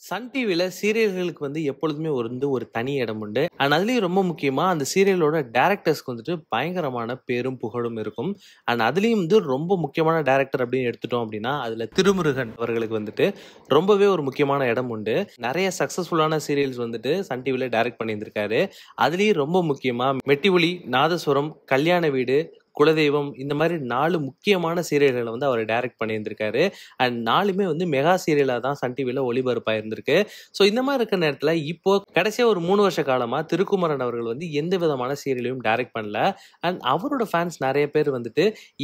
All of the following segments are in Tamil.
சன் டிவில சீரியல்களுக்கு எப்பொழுதுமே ஒரு தனி இடம் உண்டு. அண்ட் அதுலயும் ரொம்ப முக்கியமா அந்த சீரியலோட டைரக்டர்ஸ்க்கு பயங்கரமான பேரும் புகழும் இருக்கும். அண்ட் அதுலயும் ரொம்ப முக்கியமான டைரக்டர் அப்படின்னு எடுத்துட்டோம் அப்படின்னா, அதுல திருமுருகன் அவர்களுக்கு ரொம்பவே ஒரு முக்கியமான இடம் உண்டு. நிறைய சக்சஸ்ஃபுல்லான சீரியல்ஸ் சன் டிவில டைரக்ட் பண்ணியிருந்திருக்காரு. அதுலயும் ரொம்ப முக்கியமா மெட்டி ஒலி, நாதஸ்வரம், கல்யாண வீடு, குலதெய்வம் இந்த மாதிரி 4 முக்கியமான சீரியல்களை அவர் டைரக்ட் பண்ணியிருந்திருக்காரு. அண்ட் 4மே மெகா சீரியலா தான் சன் டிவில ஒளிபரப்பாயிருந்திருக்கு. ஸோ இந்த மாதிரி இருக்கிற நேரத்தில் இப்போ கடைசியா ஒரு 3 வருஷ காலமா திருக்குமரன் அவர்கள் எந்த விதமான சீரியலையும் டைரக்ட் பண்ணல. அண்ட் அவரோட ஃபேன்ஸ் நிறைய பேர்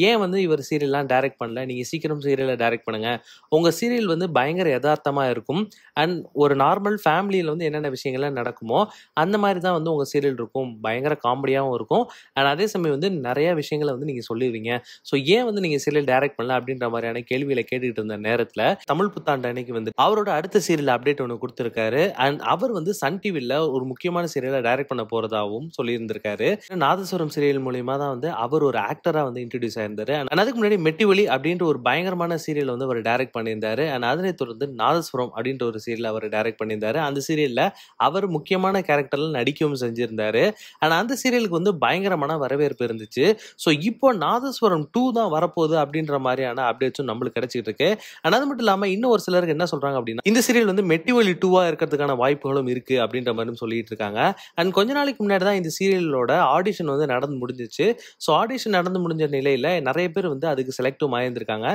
ஏன் இவர் சீரியல்லாம் டைரக்ட் பண்ணல, நீங்க சீக்கிரம் சீரியலை டைரக்ட் பண்ணுங்க, உங்க சீரியல் பயங்கர யதார்த்தமா இருக்கும், அண்ட் ஒரு நார்மல் ஃபேமிலியில என்னென்ன விஷயங்கள்லாம் நடக்குமோ அந்த மாதிரி தான் உங்க சீரியல் இருக்கும், பயங்கர காமெடியாகவும் இருக்கும், அண்ட் அதே சமயம் நிறைய விஷயங்கள் நீங்க சொல்லிடுவீங்க, ஸோ ஏன் நீங்க சீரியல் டைரக்ட் பண்ணல அப்படின்ற மாதிரியான கேள்விகளை கேட்டுட்டு இருந்த நேரத்தில் தமிழ் புத்தாண்டு அன்னைக்கு அவரோட அடுத்த சீரியல் அப்டேட் ஒன்று கொடுத்திருக்காரு. அண்ட் அவர் சன் டிவில ஒரு முக்கியமான சீரியலை டைரக்ட் பண்ண போறதாகவும் சொல்லியிருந்திருக்காரு. நாதஸ்வரம் சீரியல் மூலியமா தான் அவர் ஒரு ஆக்டரா இன்ட்ரடியூஸ் ஆயிருந்தாரு. அண்ட் அதுக்கு முன்னாடி மெட்டி ஒலி அப்படின்ற ஒரு பயங்கரமான சீரியல் அவர் டைரக்ட் பண்ணியிருந்தாரு. அண்ட் அதனை தொடர்ந்து நாதஸ்வரம் அப்படின்ற ஒரு சீரியல் அவர் டைரக்ட் பண்ணியிருந்தாரு. அந்த சீரியல்ல அவர் முக்கியமான கேரக்டர்ல நடிக்கவும் செஞ்சிருந்தாரு. அண்ட் அந்த சீரியலுக்கு பயங்கரமான வரவேற்பு இருந்துச்சு. ஸோ இப்போ நாதஸ்வரம் 2 தான் வரப்போகுது அப்படின்ற மாதிரியான அப்டேட்ஸும் நம்மளுக்கு கிடைச்சிட்டு இருக்கு. அண்ட் அது மட்டும் இல்லாமல் இன்னும் ஒரு சிலருக்கு என்ன சொல்றாங்க அப்படின்னா, இந்த சீரியல் மெட்டி ஒலி 2வா இருக்கிறதுக்கான வாய்ப்புகளும் இருக்கு அப்படின்ற மாதிரி சொல்லிட்டு இருக்காங்க. அண்ட் கொஞ்ச நாளைக்கு முன்னாடி தான் இந்த சீரியலோட ஆடிஷன் நடந்து முடிஞ்சிச்சு. ஸோ ஆடிஷன் நடந்து முடிஞ்ச நிலையில நிறைய பேர் அதுக்கு செலக்டும் ஆயிருந்திருக்காங்க.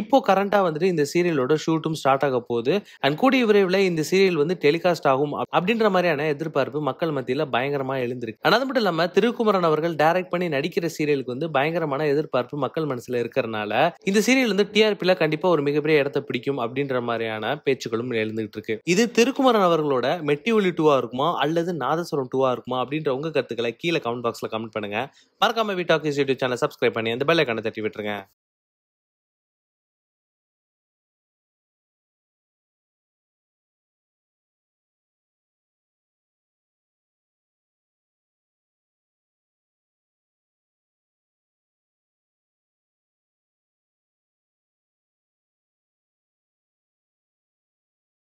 இப்போ கரண்டா இந்த சீரியலோட ஷூட்டும் ஸ்டார்ட் ஆக போகுது. அண்ட் கூடிய விரைவில் இந்த சீரியல் டெலிகாஸ்ட் ஆகும் அப்படின்ற மாதிரியான எதிர்பார்ப்பு மக்கள் மத்தியில் பயங்கரமா எழுந்திருக்கு. அண்ட் அது மட்டும் இல்லாம திருக்குமரன் அவர்கள் டைரக்ட் பண்ணி நடிக்கிற சீரியலுக்கு பயங்கரமான எதிர்பார்ப்பு மக்கள் மனசுல இருக்கிறதுனால இந்த சீரியல் டிஆர்பில கண்டிப்பா ஒரு மிகப்பெரிய இடத்தை பிடிக்கும் அப்படின்ற மாதிரியான பேச்சுக்களும் எழுந்துகிட்டு இருக்கு. இது திருக்குமரன் அவர்களோட மெட்டி ஒலி 2வா இருக்குமா அல்லது நாதஸ்வரம் 2வா இருக்குமா அப்படின்ற உங்க கருத்துக்களை கீழே கமெண்ட் பாக்ஸ்ல கமெண்ட் பண்ணுங்க. மறக்காம we talk is YouTube channel subscribe பண்ணி அந்த பெல் ஐகானை தட்டி விட்டுருங்க.